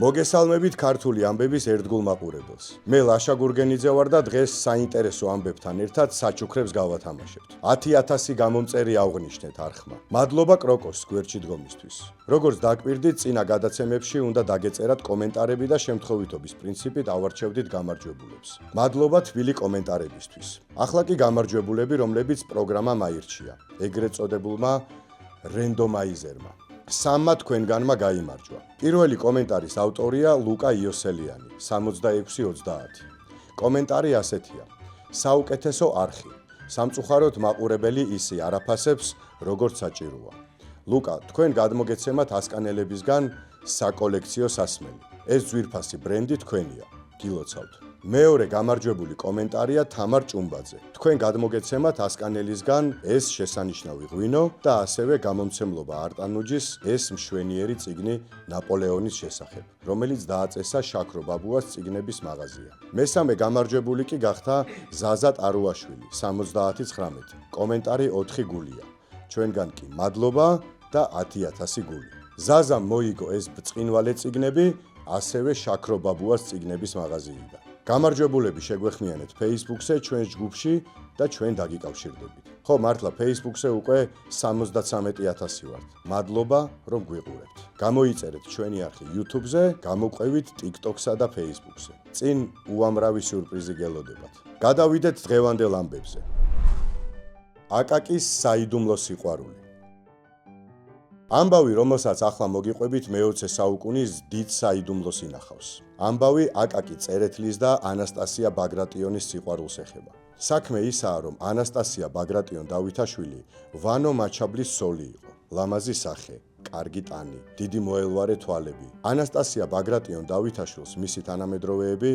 მოგესალმებით ქართული ამბების ერთგულ მაყურებელს. მე ლაშა გურგენიძე ვარ და დღეს საინტერესო ამბებთან ერთად საჩუქრებს გავათამაშებთ. 10,000 გამომწერი აღნიშნეთ არხმა. მადლობა კროკოს გვერდში დგომისთვის. როგორც დაგვირდით, წინა გადაცემებში უნდა დაგეწერათ კომენტარები და შემთხვევითობის პრინციპით ავარჩევდით გამარჯვებულებს. მადლობა თბილი კომენტარებისთვის. ახლა კი გამარჯვებულები, რომლებიც პროგრამამ აირჩია, ეგრეთ წოდებულმა რენდომაიზერმა. სამმა თქვენგანმა გაიმარჯვა. პირველი კომენტარის ავტორია ლუკა იოსელიანი, 66-30. კომენტარი ასეთია: საუკეთესო არხი. სამწუხაროდ მაყურებელი ისი არაფასებს, როგორც საჭიროა. ლუკა, თქვენ გადმოგეცემათ ასკანელებისგან საკოლექციო სასმელი. ეს ძვირფასი ბრენდი თქვენია. გილოცავთ. მეორე გამარჯვებული კომენტარია თამარ ჭუმბაძე. თქვენ გადმოგეცემათ ასკანელისგან ეს შესანიშნავი ღვინო და ასევე გამომცემლობა არტანუჯის ეს მშვენიერი წიგნი ნაპოლეონის შესახებ, რომელიც დააწესა შაქრო ბაბუას წიგნების მაღაზია. მესამე გამარჯვებული კი გახდა ზაზა ტარუაშვილი, 70-19. კომენტარი 4 გულია. ჩვენგან კი მადლობა და 10,000 გული. ზაზამ მოიგო ეს ბრწყინვალე წიგნები, ასევე შაქრო ბაბუას წიგნების მაღაზიიდან. გამარჯვებულები შეგვეხმიანეთ Facebook-ზე, ჩვენს ჯგუფში და ჩვენ დაგიკავშირდებით. ხო, მართლა Facebook-ზე უკვე 73,000 ვართ. მადლობა, რომ გვიყურებთ. გამოიწერეთ ჩვენი არხი YouTube-ზე, გამოყვევით TikTok-სა და Facebook-ზე. წინ უამრავი სიურპრიზი გელოდებათ. გადავიდეთ დღევანდელ ამბებზე. აკაკის საიდუმლო სიყვარული. ამბავი, რომელსაც ახლა მოგიყვებით მე-20 საუკუნის დიდ საიდუმლოს ინახავს. ამბავი აკაკი წერეთლის და ანასტასია ბაგრატიონის სიყვარულს ეხება. საქმე ისაა, რომ ანასტასია ბაგრატიონ-დავითაშვილი ვანო მაჩაბლის სოლი იყო. ლამაზი სახე, კარგი ტანი, დიდი მოელვარე თვალები. ანასტასია ბაგრატიონ-დავითაშვილს მისი თანამედროვეები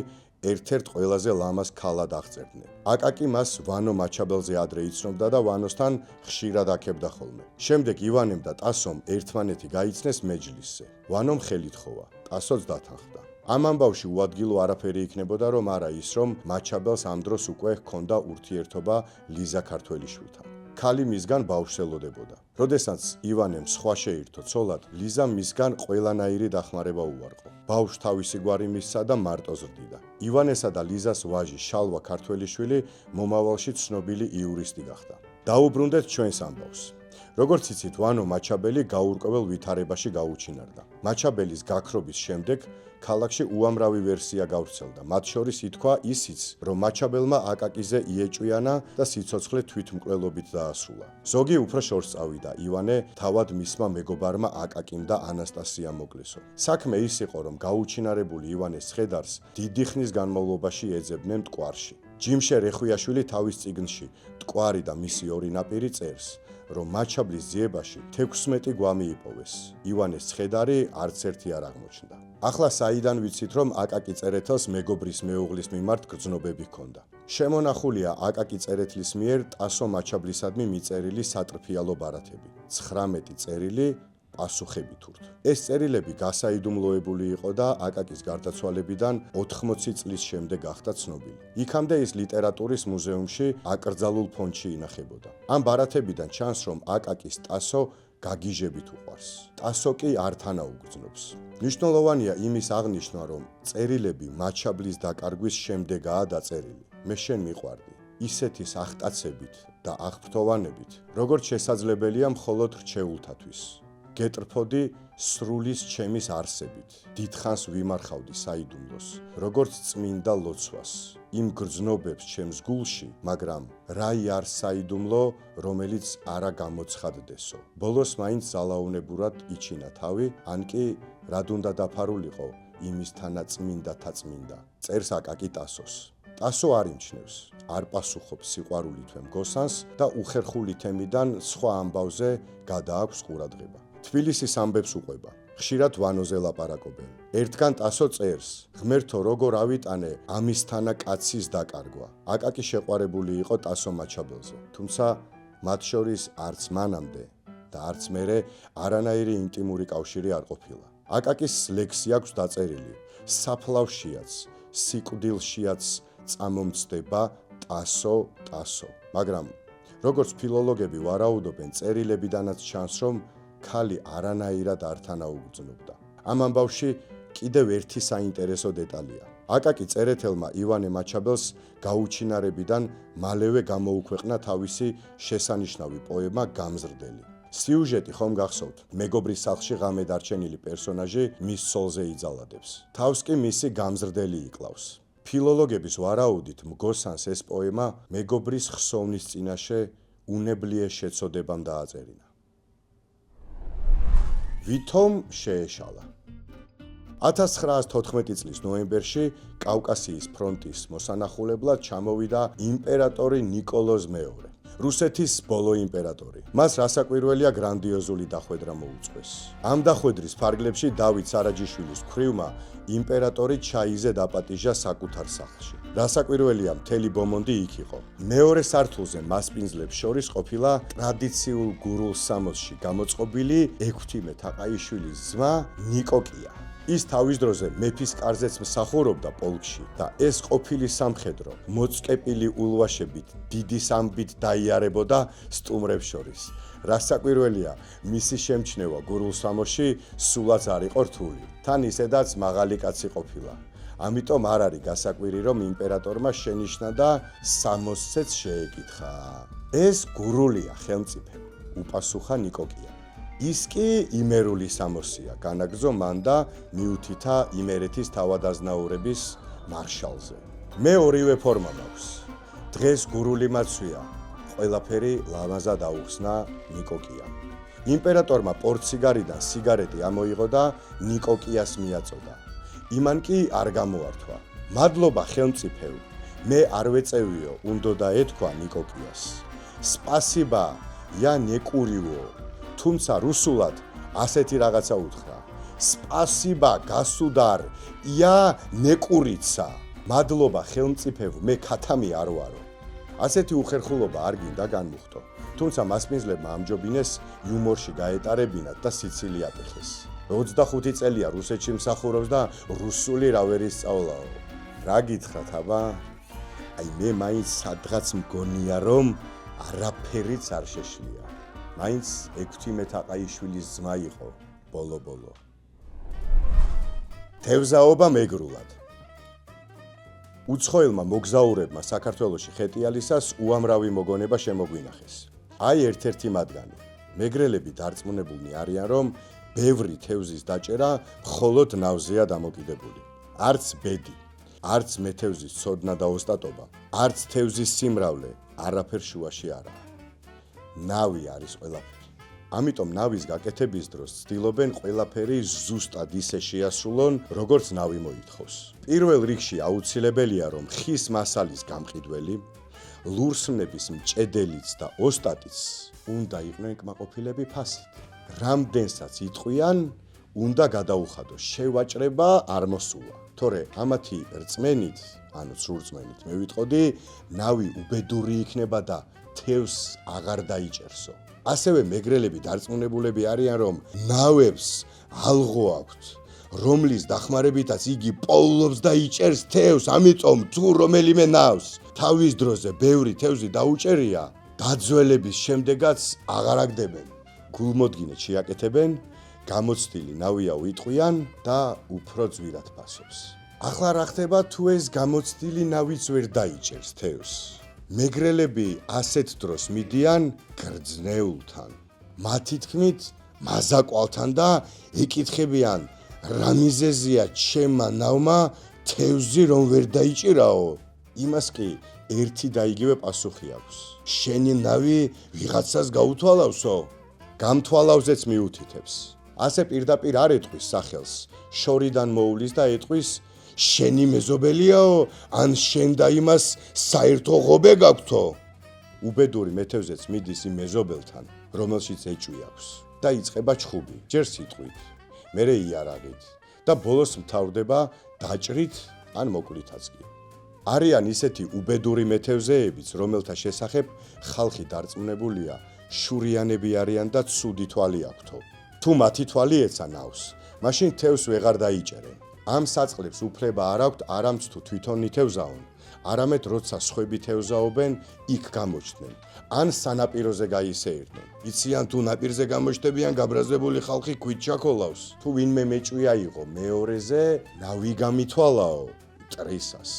ერთ-ერთ ყველაზე ლამაზ ქალად აღწერდნენ. აკაკი მას ვანო მაჩაბელზე ადრე იცნობდა და ვანოსთან ხშირად აქებდა ხოლმე. შემდეგ ივანემ და ტასომ ერთმანეთი გაიცნეს მეჯლისზე. ვანომ ხელი თხოვა, ტასოც დათანხმდა. ამ ამბავში უადგილო არაფერი იქნებოდა, რომ არა ის, რომ მაჩაბელს ამ დროს უკვე ჰქონდა ურთიერთობა ლიზა ქართველიშვილთან. ქალი მისგან ბავშვს ელოდებოდა. როდესაც ივანემ სხვა შეირთო ცოლად, ლიზამ მისგან ყველანაირი დახმარება უარყო. ბავშვს თავისი გვარი მისცა და მარტო ზრდიდა. ივანესა და ლიზას ვაჟი შალვა ქართველიშვილი მომავალში ცნობილი იურისტი გახდა. დაუბრუნდეთ ჩვენს ამბავს. როგორც იცით, ვანო მაჩაბელი გაურკვეველ ვითარებაში გაუჩინარდა. მაჩაბელის გაქრობის შემდეგ ქალაქში უამრავი ვერსია გავრცელდა. მათ შორის ითქვა ისიც, რომ მაჩაბელმა აკაკიზე იეჭვიანა და სიცოცხლე თვითმკვლელობით დაასრულა. ზოგი უფრო შორს წავიდა. ივანე თავად მისმა მეგობარმა აკაკიმ და ანასტასიამ მოკლესო. საქმე ის იყო, რომ გაუჩინარებული ივანეს ცხედარს დიდი ხნის განმავლობაში ეძებდნენ მტკვარში. ჯიმშე რეხვიაშვილი თავის წიგნში მტკვარი და მისი ორი ნაპირი წერს, რომ მაჩაბლის ძიებაში 16 გვამი იპოვეს. ივანეს ცხედარი არც ერთი არ აღმოჩნდა. ახლა საიდან ვიცით, რომ აკაკი წერეთელს მეგობრის მეუღლის მიმართ გრძნობები ჰქონდა? შემონახულია აკაკი წერეთლის მიერ ტასო მაჩაბლისადმი მიწერილი სატრფიალო ბარათები. 19 წერილი პასუხები თურთ. ეს წერილები გასაიდუმლოებული იყო და აკაკის გარდაცვალებიდან 80 წლის შემდეგ გახდა ცნობილი. იქამდე ის ლიტერატურის მუზეუმში აკრძალულ ფონდში ინახებოდა. ამ ბარათებიდან ჩანს, რომ აკაკის ტასო გაგიჟებით უყვარს. ტასო კი არ თანაუგრძნობს. მნიშვნელოვანია იმის აღნიშვნა, რომ წერილები მაჩაბლის დაკარგვის შემდეგაა დაწერილი. მე შენ მიყვარდი, ისეთის აღტაცებით და აღფრთოვანებით, როგორც შესაძლებელია მხოლოდ რჩეულთათვის. გეტრფოდი სრულის ჩემის არსებით. დიდხანს ვიმარხავდი საიდუმლოს, როგორც წმინდა ლოცვას. იმ გრძნობებს ჩემს გულში, მაგრამ რაი არ საიდუმლო, რომელიც არა გამოცხადდესო. ბოლოს მაინც ზალაუნებურად იჩინა თავი, ან კი რად უნდა დაფარულიყო იმისთანა წმინდათა წმინდა. წერს აკაკი ტასოს. ტასო არ იმჩნევს, არ პასუხობს სიყვარული თემგოსანს და უხერხული თემიდან სხვა ამბავზე გადააქვს ყურადღება. თბილისის ამბებს უყვება. ხშირად ვანოზე ლაპარაკობენ. ერთგან ტასო წერს: ღმერთო, როგორ ავიტანე ამისთანა კაცის დაკარგვა. აკაკი შეყვარებული იყო ტასო მაჩაბელზე, თუმცა მათ შორის არც მანამდე და არც მერე არანაირი ინტიმური კავშირი არ ყოფილა. აკაკის ლექსი აქვს დაწერილი: საფლავშიაც, სიკვდილშიაც წამომწდება ტასო, ტასო. მაგრამ როგორც ფილოლოგები ვარაუდობენ, წერილებიდანაც ჩანს, რომ ქალი არანაირად არ თანაუგრძნობდა. ამ ამბავში კიდევ ერთი საინტერესო დეტალია. აკაკი წერეთელმა ივანე მაჩაბელს გაუჩინარებიდან მალევე გამოუქვეყნა თავისი შესანიშნავი პოემა გამზრდელი. სიუჟეტი ხომ გახსოვთ, მეგობრის სახლში ღამე დარჩენილი პერსონაჟი მის სოლზე იძალადებს. თავს კი მისი გამზრდელი იკლავს. ფილოლოგების ვარაუდით მგოსანს ეს პოემა მეგობრის ხსოვნის წინაშე უნებლიე შეცოდებამ დააწერინა. ვითომ შეეშალა. 1914 წლის ნოემბერში კავკასიის ფრონტის მოსანახულებლად ჩამოვიდა იმპერატორი ნიკოლოზ მეორე, რუსეთის ბოლო იმპერატორი. მას რასაკვირველია გრანდიოზული დახვედრა მოუწყვეს. ამ დახვედრის ფარგლებში დავით სარაჯიშვილის ქვრივმა იმპერატორი ჩაიზე დაპატიჟა საკუთარ სახლში. რასაკვირველია, მთელი ბომონდი იქ იყო. მეორე სართულზე მასპინძლებს შორის ყოფილა ტრადიციულ გურულ სამოსში გამოწყობილი 16 თაყაიშვილის ძმა ნიკოკია. ის თავის დროზე მეფის კარზეც მსახურობდა პოლკში და ეს ყოფილი სამხედრო მოწყეპილი ულვაშებით დიდი სამბით დაიარებოდა სტუმრებს შორის. რასაკვირველია, მისი შემჩნევა გურულ სამოსში სულაც არ იყო რთული. თან ისედაც მაღალი კაცი ყოფილა. ამიტომ არ არის გასაკვირი, რომ იმპერატორმა შენიშნა და სამოსცეც შეეკითხა. ეს გურულია ხელმწიფე, უპასუხა ნიკოკია. ის კი იმერული სამოსია, განაგრძო მან და მიუთითა იმერეთის თავადაზნაურების მარშალზე. მე ორივე ფორმა მაქვს. დღეს გურული მაცვია, ყველაფერი ლამაზად აუხსნა ნიკოკიამ. იმპერატორმა პორტსიგარიდან სიგარეტი ამოიღო და ნიკოკიას მიაწოდა. იმან კი არ გამოართვა. მადლობა ხელმწიფეო, მე არ ვეწევიო, უნდოდა ეთქვა ნიკოკიას. სპასიბა, я не куриво. თუმცა რუსულად ასეთი რაღაცა უთხრა. სპასიბა, გასუდარ, я не курица. მადლობა ხელმწიფეო, მე ქათამი არ ვარო. ასეთი უხერხულობა არ გინდა განმუხტო. თუმცა მასპინძლებმა ამჯობინეს იუმორში გაეტარებინათ და სიცილი ატეხეს. 25 წელია რუსეთში მსახურობს და რუსული რა ვერ ისწავლაო. რა გითხრათ აბა? აი მე მაინც სადღაც მგონია რომ არაფერიც არ შეშლია. მაინც 16 თაყაიშვილის ძმა იყო ბოლო-ბოლო. თევზაობა მეგრულად. უცხოელმა მოგზაურებმა საქართველოში ხეტიალისას უამრავი მოგონება შემოგვინახეს. აი ერთ-ერთი მათგანი. მეგრელები დარწმუნებულნი არიან, რომ ბევრი თევზის დაჭერა მხოლოდ ნავზეა დამოკიდებული. არც ბედი, არც მეთევზის ცოდნა და ოსტატობა, არც თევზის სიმრავლე არაფერ შუაში არაა. ნავი არის ყველაფერი. ამიტომ ნავის გაკეთების დროს ცდილობენ ყველაფერი ზუსტად ისე შეასრულონ, როგორც ნავი მოითხოვს. პირველ რიგში აუცილებელია, რომ ხის მასალის გამყიდველი, ლურსმნების მჭედელიც და ოსტატიც უნდა იყვნენ კმაყოფილები ფასით. რამდენსაც იტყვიან, უნდა გადაუხადოს, შევაჭრება არ მოსულა. თორე ამათი რწმენით, ანუ სრურწმენით, მე ვიტყოდი, ნავი უბედური იქნება და თევზს აღარ დაიჭერსო. ასევე მეგრელები დარწმუნებულები არიან, რომ ნავებს ალღო აქვთ, რომლის დახმარებითაც იგი პოულობს და იჭერს თევზს, ამიტომ თუ რომელიმე ნავს თავის დროზე ბევრი თევზი დაუჭერია, დაძველების შემდეგაც აღარ აგდებენ. გულმოდგინედ შეაკეთებენ, გამოცდილი ნავია უიტყვიან და უფრო ძვირად ფასობს. ახლა რა ხდება თუ ეს გამოცდილი ნავიც ვერ დაიჭერს თევზს? მეგრელები ასეთ დროს მიდიან გრძნეულთან. მათი თქმით, მაზაკვალთან და ეკითხებიან, რა მიზეზია ჩემმა ნავმა თევზი რომ ვერ დაიჭირაო? იმას კი ერთი და იგივე პასუხი აქვს. შენი ნავი ვიღაცას გაუთვალავსო? გამთვალავზეც მიუთითებს. ასე პირდაპირ არ ეტყვის სახელს, შორიდან მოულის და ეტყვის შენი მეზობელიაო, ან შენ და იმას საერთო ღობე გაქვთო? უბედური მეთევზეც მიდის იმ მეზობელთან, რომელშიც ეჭვი აქვს და იწყება ჩხუბი, ჯერ სიტყვით, მერე იარაღით და ბოლოს მთავრდება დაჭრით ან მოკლითაც კი. არიან ისეთი უბედური მეთევზეებიც, რომელთა შესახებ ხალხი დარწმუნებულია, შურიანები არიან და ცუდი თვალი აქვთო. თუ მათი თვალი ეცა ნავს, მაშინ თევზს ვეღარ დაიჭერენ. ამ საწყლებს უფლება არ აქვთ არამც თუ თვითონ ითევზაონ, არამედ როცა სხვები თევზაობენ, იქ გამოჩნდნენ, ან სანაპიროზე გაისეირნენ. იციან თუ ნაპირზე გამოჩნდებიან გაბრაზებული ხალხი ქვით ჩაქოლავს, თუ ვინმე მეჭვია იყო მეორეზე, ნავი გამithვალაო, ტრისას.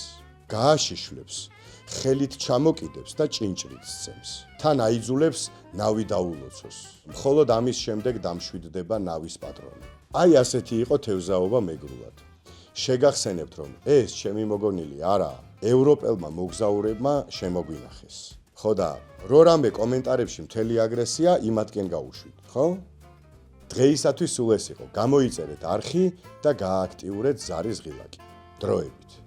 გააშიშვლებს, ხელით ჩამოკიდებს და ჭინჭრით სცემს. თან აიძულებს ნავი დაულოცოს. მხოლოდ ამის შემდეგ დამშვიდდება ნავის პატრონი. აი ასეთი იყო თევზაობა მეგრულად. შეგახსენებთ, რომ ეს ჩემი მოგონილი არაა, ევროპელმა მოგზაურებმა შემოგვინახეს. ხო და რორამე კომენტარებში მთელი აგრესია იმათკენ გაუშვით, ხო? დღეისათვის სულ ეს იყო. გამოიწერეთ არხი და გააქტიურეთ ზარის ღილაკი. დროებით.